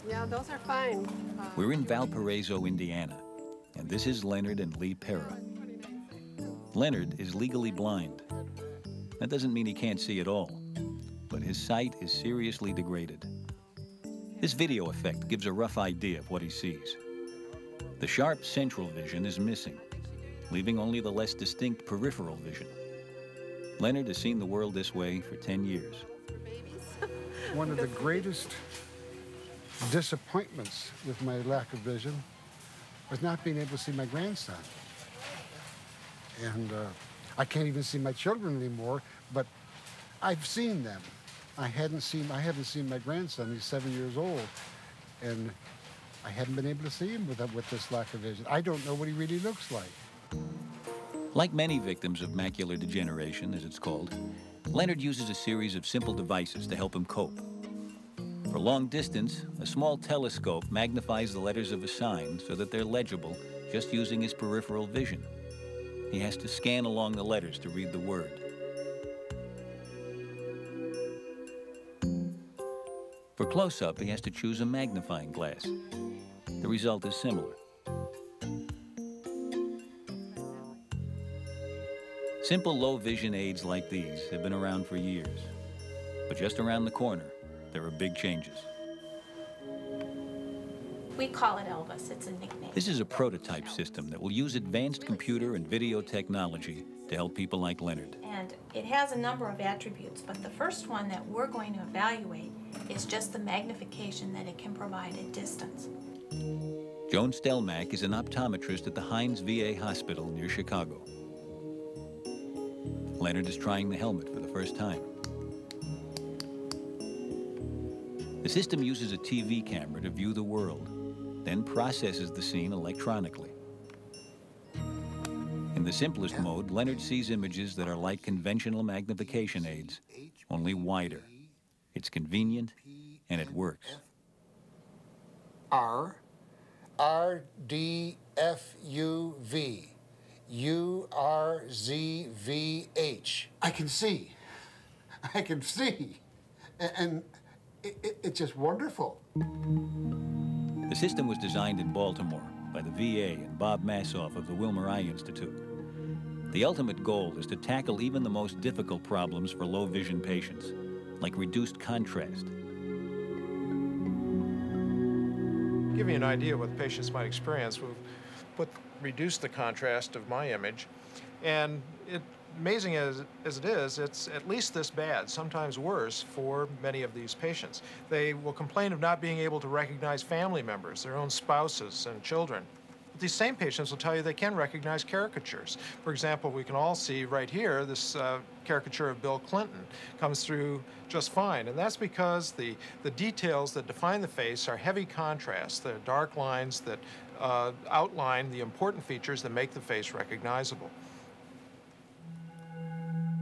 Yeah, those are fine. We're in Valparaiso, Indiana, and this is Leonard and Lee Pera. Leonard is legally blind. That doesn't mean he can't see at all, but his sight is seriously degraded. This video effect gives a rough idea of what he sees. The sharp central vision is missing, leaving only the less distinct peripheral vision. Leonard has seen the world this way for 10 years. One of the greatest disappointments with my lack of vision was not being able to see my grandson. And I can't even see my children anymore, but I've seen them. I haven't seen my grandson. He's 7 years old, and I haven't been able to see him with this lack of vision. I don't know what he really looks like. Like many victims of macular degeneration, as it's called, Leonard uses a series of simple devices to help him cope. For long distance, a small telescope magnifies the letters of a sign so that they're legible just using his peripheral vision. He has to scan along the letters to read the word. For close-up, he has to choose a magnifying glass. The result is similar. Simple low-vision aids like these have been around for years. But just around the corner, there are big changes. We call it Elvis. It's a nickname. This is a prototype system that will use advanced computer and video technology to help people like Leonard. And it has a number of attributes, but the first one that we're going to evaluate is just the magnification that it can provide at distance. Joan Stelmack is an optometrist at the Hines VA Hospital near Chicago. Leonard is trying the helmet for the first time. The system uses a TV camera to view the world, then processes the scene electronically. In the simplest mode, Leonard sees images that are like conventional magnification aids, only wider. It's convenient, and it works. R, D-F-U-V, U-R-Z-V-H. I can see. I can see. And it's just wonderful. The system was designed in Baltimore by the VA and Bob Massoff of the Wilmer Eye Institute. The ultimate goal is to tackle even the most difficult problems for low vision patients, like reduced contrast. To give you an idea of what patients might experience, we've reduced the contrast of my image, and amazing as it is, it's at least this bad, sometimes worse for many of these patients. They will complain of not being able to recognize family members, their own spouses and children. But these same patients will tell you they can recognize caricatures. For example, we can all see right here this caricature of Bill Clinton comes through just fine, and that's because the details that define the face are heavy contrast. They're dark lines that outline the important features that make the face recognizable.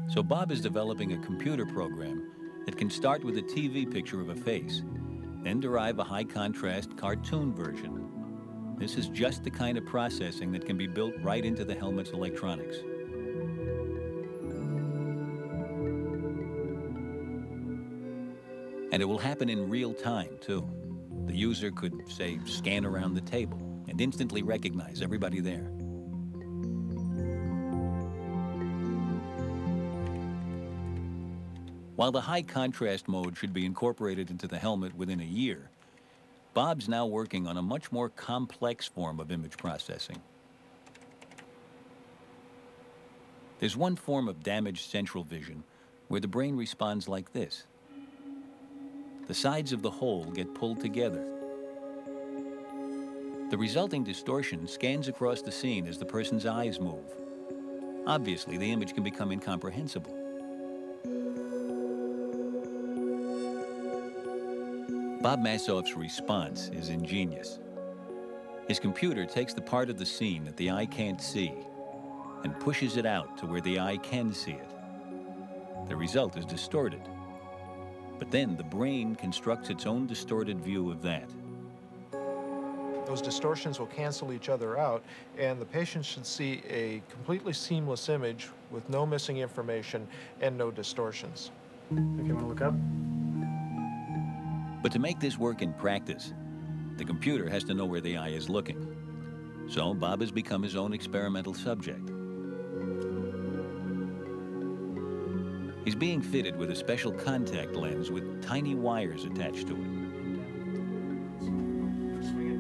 So Bob is developing a computer program that can start with a TV picture of a face, then derive a high-contrast cartoon version. This is just the kind of processing that can be built right into the helmet's electronics. And it will happen in real time, too. The user could, say, scan around the table and instantly recognize everybody there. While the high-contrast mode should be incorporated into the helmet within a year, Bob's now working on a much more complex form of image processing. There's one form of damaged central vision where the brain responds like this. The sides of the hole get pulled together. The resulting distortion scans across the scene as the person's eyes move. Obviously, the image can become incomprehensible. Bob Massoff's response is ingenious. His computer takes the part of the scene that the eye can't see and pushes it out to where the eye can see it. The result is distorted. But then the brain constructs its own distorted view of that. Those distortions will cancel each other out, and the patient should see a completely seamless image with no missing information and no distortions. Okay, want to look up? But to make this work in practice, the computer has to know where the eye is looking. So Bob has become his own experimental subject. He's being fitted with a special contact lens with tiny wires attached to it.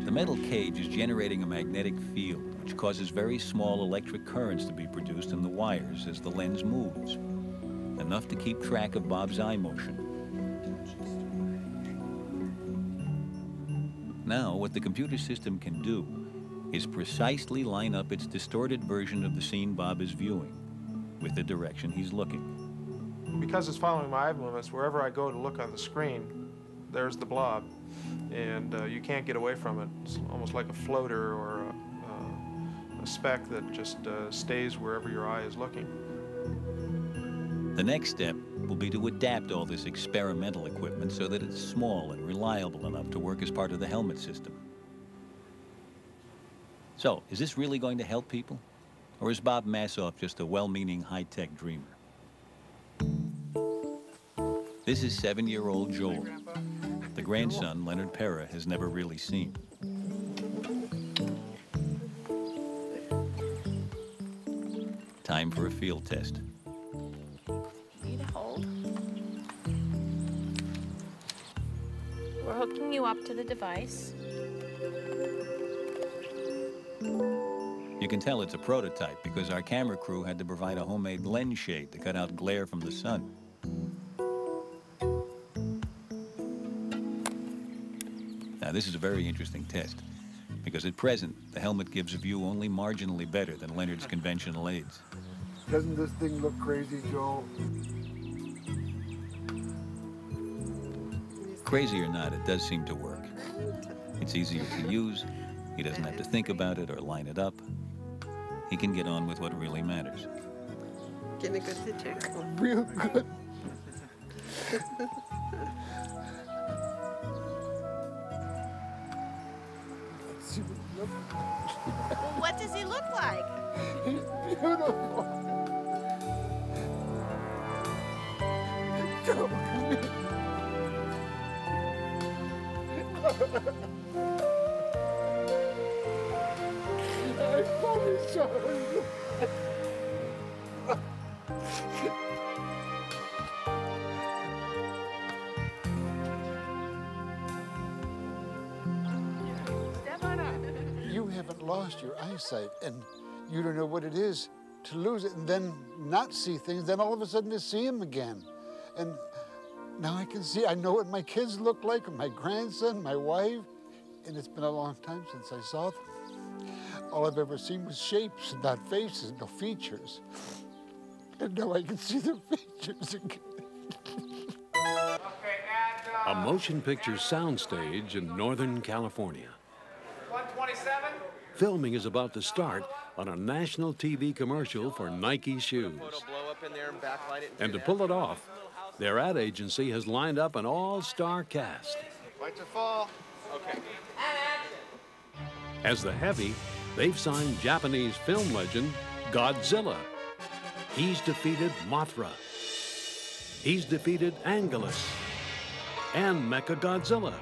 The metal cage is generating a magnetic field, which causes very small electric currents to be produced in the wires as the lens moves, enough to keep track of Bob's eye motion. Now, what the computer system can do is precisely line up its distorted version of the scene Bob is viewing with the direction he's looking. Because it's following my eye movements, wherever I go to look on the screen, there's the blob. And you can't get away from it. It's almost like a floater or a speck that just stays wherever your eye is looking. The next step will be to adapt all this experimental equipment so that it's small and reliable enough to work as part of the helmet system. So, is this really going to help people? Or is Bob Massoff just a well-meaning high-tech dreamer? This is 7-year-old Joel, the grandson Leonard Pera has never really seen. Time for a field test. Need a hold. We're hooking you up to the device. You can tell it's a prototype because our camera crew had to provide a homemade lens shade to cut out glare from the sun. Now, this is a very interesting test because at present, the helmet gives a view only marginally better than Leonard's conventional aids. Doesn't this thing look crazy, Joel? Crazy or not, it does seem to work. It's easier to use. He doesn't have to think about it or line it up. He can get on with what really matters. Getting a good picture. Real good. Let's see what he looks like. Well, what does he look like? He's beautiful. Joel, come here. I'm so sorry. Step on up. You haven't lost your eyesight, and you don't know what it is to lose it and then not see things, then all of a sudden to see them again. And now I can see, I know what my kids look like, my grandson, my wife, and it's been a long time since I saw them. All I've ever seen was shapes, not faces, no features. And now I can see their features again. A motion picture soundstage in Northern California. 127? Filming is about to start on a national TV commercial for Nike shoes. And to pull it off, their ad agency has lined up an all-star cast. Lights are fall. Okay. As the heavy, they've signed Japanese film legend Godzilla. He's defeated Mothra. He's defeated Anguirus and Mechagodzilla.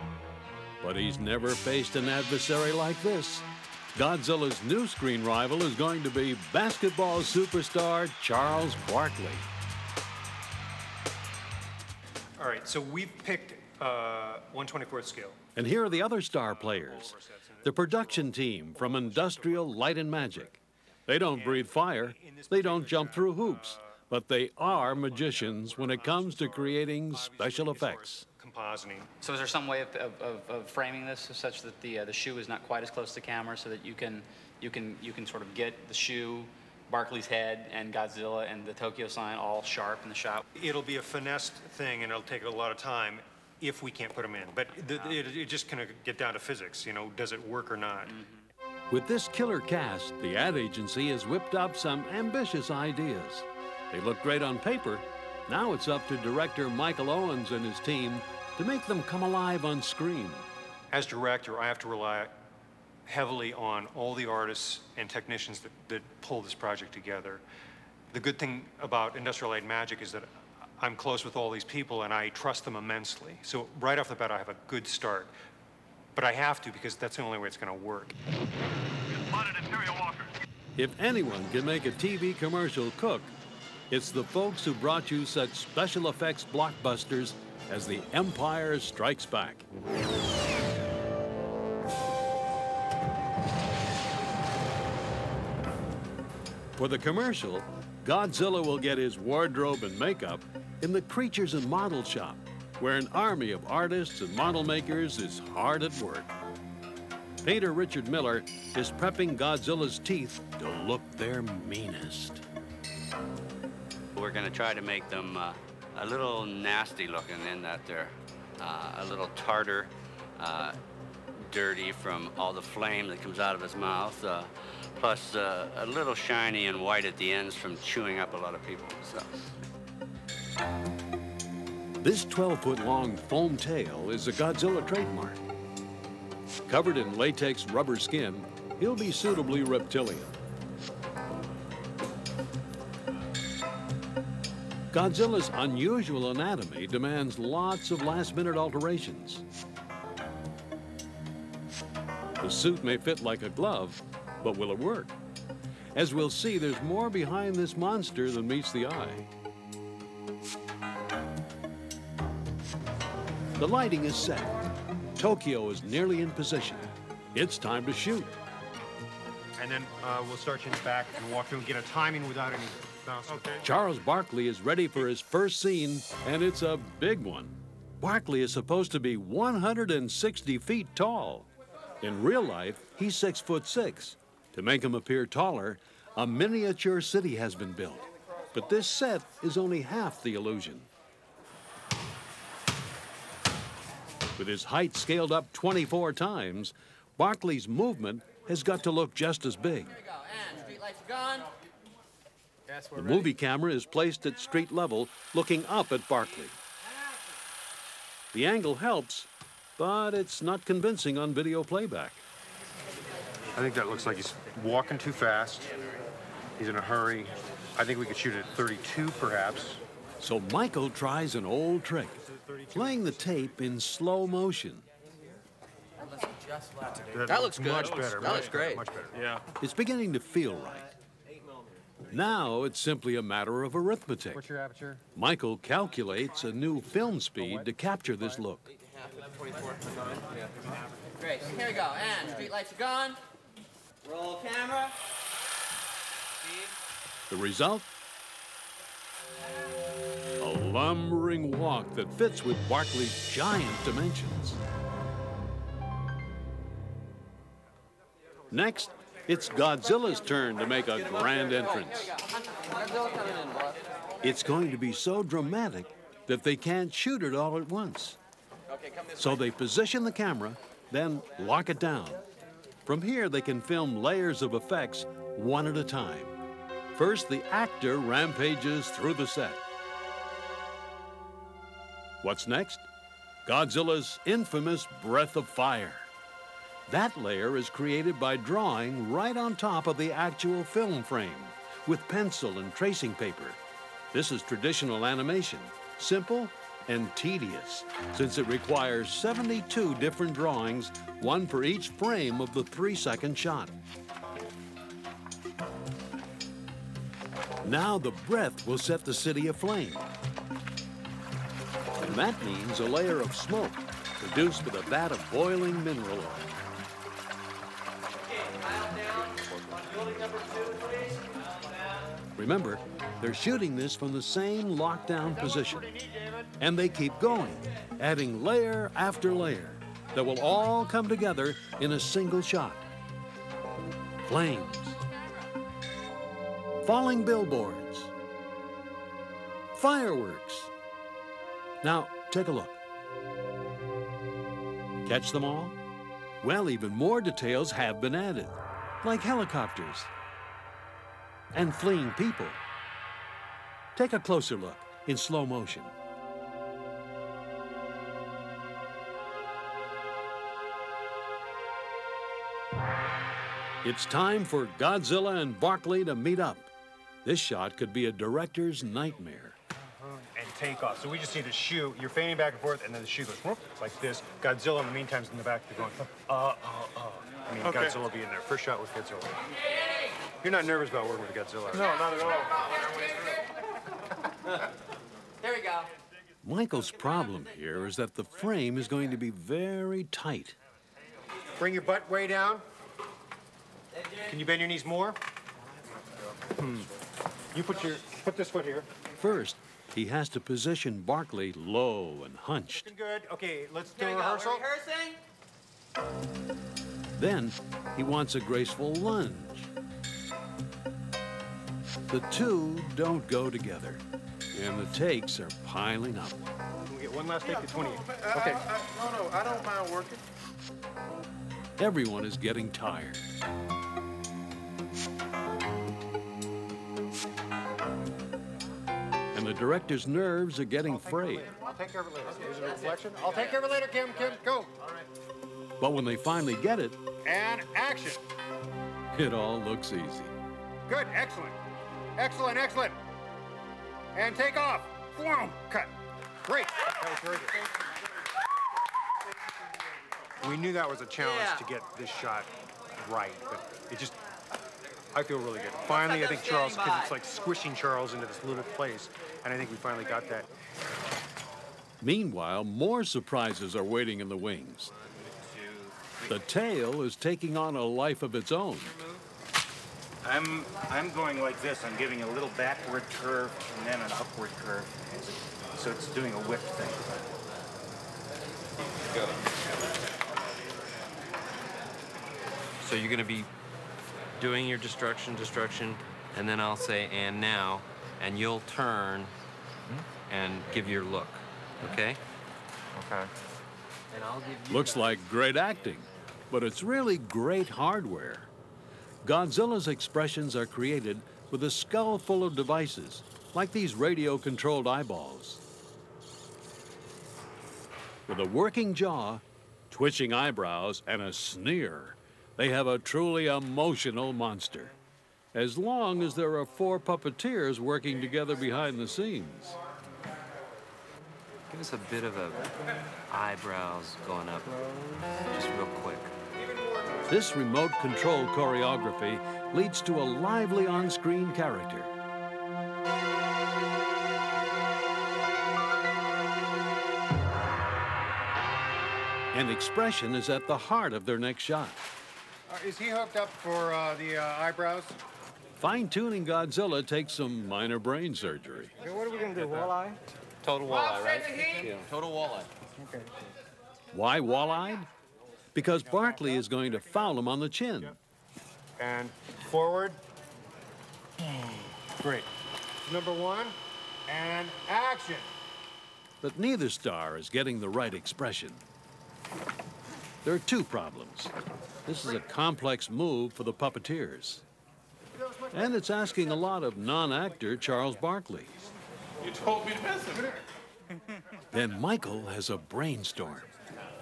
But he's never faced an adversary like this. Godzilla's new screen rival is going to be basketball superstar Charles Barkley. All right, so we've picked 1/24th scale. And here are the other star players. The production team from Industrial Light and Magic. They don't breathe fire, they don't jump through hoops, but they are magicians when it comes to creating special effects. Compositing. So is there some way of framing this such that the shoe is not quite as close to camera, so that you can sort of get the shoe, Barkley's head, and Godzilla and the Tokyo sign all sharp in the shot? It'll be a finessed thing, and it'll take a lot of time if we can't put them in. But it just kind of get down to physics. You know, does it work or not? With this killer cast, the ad agency has whipped up some ambitious ideas. They look great on paper. Now it's up to director Michael Owens and his team to make them come alive on screen. As director, I have to rely heavily on all the artists and technicians that pull this project together. The good thing about Industrial Light and Magic is that I'm close with all these people and I trust them immensely. So right off the bat, I have a good start. But I have to because that's the only way it's going to work. If anyone can make a TV commercial cook, it's the folks who brought you such special effects blockbusters as The Empire Strikes Back. For the commercial, Godzilla will get his wardrobe and makeup in the Creatures and Model Shop, where an army of artists and model makers is hard at work. Painter Richard Miller is prepping Godzilla's teeth to look their meanest. We're going to try to make them a little nasty looking in that they're a little tartar, dirty from all the flame that comes out of his mouth, plus a little shiny and white at the ends from chewing up a lot of people. So. This 12-foot-long foam tail is a Godzilla trademark. Covered in latex rubber skin, he'll be suitably reptilian. Godzilla's unusual anatomy demands lots of last-minute alterations. The suit may fit like a glove, but will it work? As we'll see, there's more behind this monster than meets the eye. The lighting is set. Tokyo is nearly in position. It's time to shoot. And then we'll start you in the back and walk through and get a timing without any bounce. Okay. Charles Barkley is ready for his first scene, and it's a big one. Barkley is supposed to be 160 feet tall. In real life, he's 6'6". To make him appear taller, a miniature city has been built. But this set is only half the illusion. With his height scaled up 24 times, Barkley's movement has got to look just as big. The movie camera is placed at street level, looking up at Barkley. The angle helps, but it's not convincing on video playback. I think that looks like he's walking too fast. He's in a hurry. I think we could shoot it at 32, perhaps. So Michael tries an old trick, playing the tape in slow motion. That looks good. Much better. That looks great. Much better. Yeah. It's beginning to feel right. Now it's simply a matter of arithmetic. What's your aperture? Michael calculates a new film speed to capture this look. Great. Here we go. And street lights are gone. Roll camera. The result? A lumbering walk that fits with Barkley's giant dimensions. Next, it's Godzilla's turn to make a grand entrance. It's going to be so dramatic that they can't shoot it all at once. So they position the camera, then lock it down. From here, they can film layers of effects one at a time. First, the actor rampages through the set. What's next? Godzilla's infamous breath of fire. That layer is created by drawing right on top of the actual film frame with pencil and tracing paper. This is traditional animation, simple and tedious, since it requires 72 different drawings, one for each frame of the 3-second shot. Now the breath will set the city aflame. And that means a layer of smoke produced with a vat of boiling mineral oil. Remember, they're shooting this from the same lockdown position. And they keep going, adding layer after layer that will all come together in a single shot. Flames. Falling billboards. Fireworks. Now, take a look. Catch them all? Well, even more details have been added, like helicopters and fleeing people. Take a closer look in slow motion. It's time for Godzilla and Barkley to meet up. This shot could be a director's nightmare. And takeoff. So we just see the shoe, you're feigning back and forth, and then the shoe goes whoop, like this. Godzilla, in the meantime, is in the back, they're going, I mean, Okay. Godzilla will be in there. First shot with Godzilla. You're not nervous about working with Godzilla? No, not at all. Here we go. Michael's problem here is that the frame is going to be very tight. Bring your butt way down. Can you bend your knees more? You put this foot here. First, he has to position Barkley low and hunched. Looking good. Okay, let's do Here a we go. rehearsal. We're rehearsing. Then, he wants a graceful lunge. The two don't go together, and the takes are piling up. Can we get one last take to 28? Okay. No, I don't mind working. Everyone is getting tired. And the director's nerves are getting frayed. I'll take care of it later. Is it a reflection? I'll take care of it later, Kim. Kim, go. But when they finally get it, And action. it all looks easy. Good, excellent. Excellent, excellent. And take off. Boom, cut. Great. That was very good. We knew that was a challenge Yeah. to get this shot right, but it just, I feel really good. Finally, I think Charles, because it's like squishing Charles into this little place, and I think we finally got that. Meanwhile, more surprises are waiting in the wings. The tail is taking on a life of its own. I'm going like this. I'm giving a little backward curve and then an upward curve. So it's doing a whip thing. So you're going to be doing your destruction, and then I'll say, and now, and you'll turn and give your look, okay? Okay. And I'll give you Looks like great acting, but it's really great hardware. Godzilla's expressions are created with a skull full of devices, like these radio-controlled eyeballs. With a working jaw, twitching eyebrows, and a sneer, they have a truly emotional monster, as long as there are 4 puppeteers working together behind the scenes. Give us a bit of a eyebrows going up, just real quick. This remote control choreography leads to a lively on-screen character. And expression is at the heart of their next shot. Is he hooked up for the eyebrows? Fine-tuning Godzilla takes some minor brain surgery. Okay, what are we going to do, walleye? Total walleye, right? Yeah. Total walleye. Okay. Why wall-eyed? Because Barkley is going to foul him on the chin. And forward. Great. Number 1, and action. But neither star is getting the right expression. There are 2 problems. This is a complex move for the puppeteers. And it's asking a lot of non-actor Charles Barkley. You told me to mess with it. Then Michael has a brainstorm.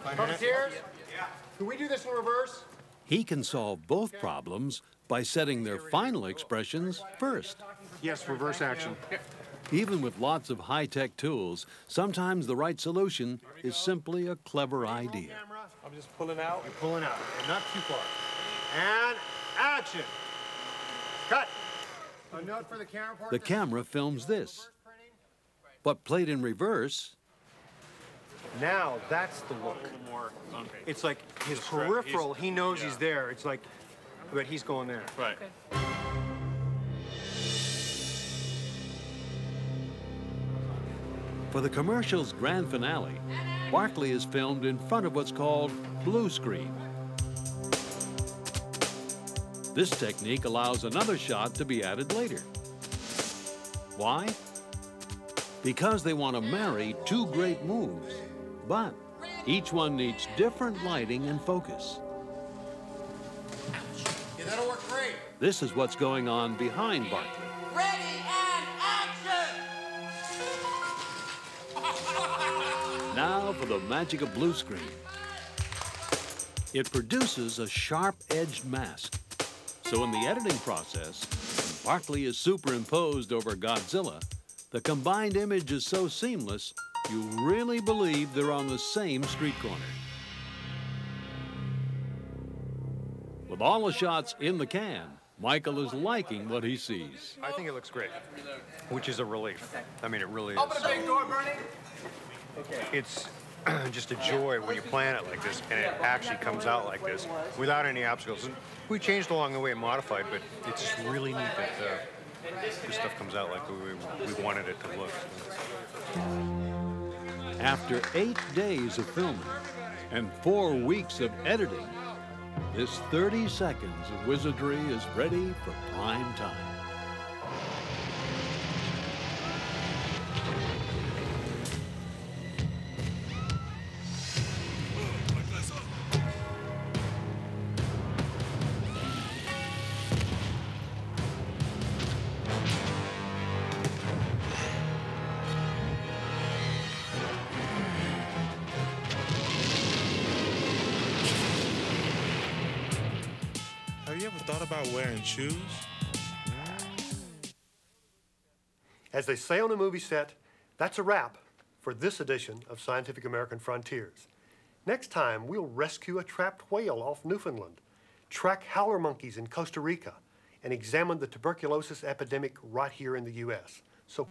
Puppeteers? Can we do this in reverse? He can solve both problems by setting their final expressions first. Yes, reverse action. Even with lots of high-tech tools, sometimes the right solution is simply a clever idea. I'm just pulling out. You're pulling out, and not too far. And action. Cut. A note for the camera part. The camera films this. But played in reverse, Now that's the look. It's like his peripheral, he knows he's there. It's like, but he's going there. Right. for the commercial's grand finale, Barkley is filmed in front of what's called blue screen. This technique allows another shot to be added later. Why? Because they want to marry 2 great moves, but each one needs different lighting and focus. Yeah, that'll work great. This is what's going on behind Barkley. Ready and action! Now for the magic of blue screen. It produces a sharp-edged mask. So in the editing process, when Barkley is superimposed over Godzilla, The combined image is so seamless, you really believe they're on the same street corner. With all the shots in the can, Michael is liking what he sees. I think it looks great, which is a relief. I mean, it really is. Open the big door, Bernie. It's just a joy when you plan it like this and it actually comes out like this without any obstacles. And we changed along the way and modified, but it's just really neat that this stuff comes out like we wanted it to look. After 8 days of filming and 4 weeks of editing, this 30 seconds of wizardry is ready for prime time. Have you ever thought about wearing shoes? As they say on a movie set, that's a wrap for this edition of Scientific American Frontiers. Next time, we'll rescue a trapped whale off Newfoundland, track howler monkeys in Costa Rica, and examine the tuberculosis epidemic right here in the U.S. So